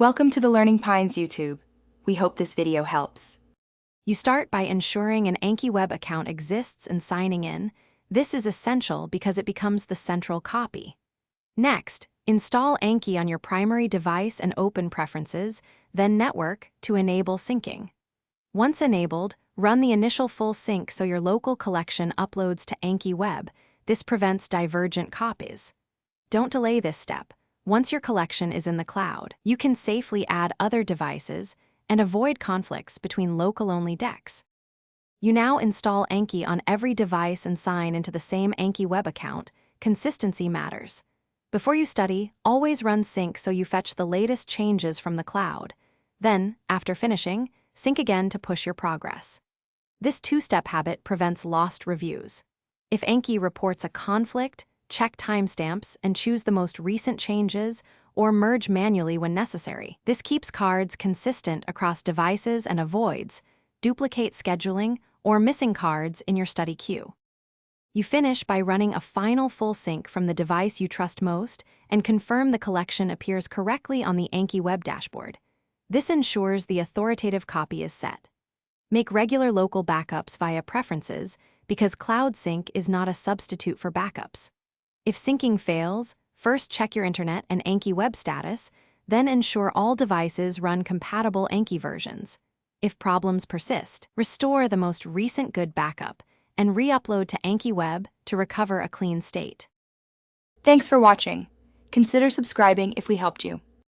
Welcome to the Learning Pines YouTube. We hope this video helps. You start by ensuring an Anki web account exists and signing in. This is essential because it becomes the central copy. Next, install Anki on your primary device and open Preferences, then Network to enable syncing. Once enabled, run the initial full sync so your local collection uploads to Anki Web. This prevents divergent copies. Don't delay this step. Once your collection is in the cloud, you can safely add other devices and avoid conflicts between local-only decks. You now install Anki on every device and sign into the same Anki web account. Consistency matters. Before you study, always run sync so you fetch the latest changes from the cloud. Then, after finishing, sync again to push your progress. This two-step habit prevents lost reviews. If Anki reports a conflict, check timestamps and choose the most recent changes or merge manually when necessary. This keeps cards consistent across devices and avoids duplicate scheduling or missing cards in your study queue. You finish by running a final full sync from the device you trust most and confirm the collection appears correctly on the Anki web dashboard. This ensures the authoritative copy is set. Make regular local backups via Preferences because Cloud Sync is not a substitute for backups. If syncing fails, first check your internet and Anki web status, then ensure all devices run compatible Anki versions. If problems persist, restore the most recent good backup and re-upload to Anki Web to recover a clean state. Thanks for watching. Consider subscribing if we helped you.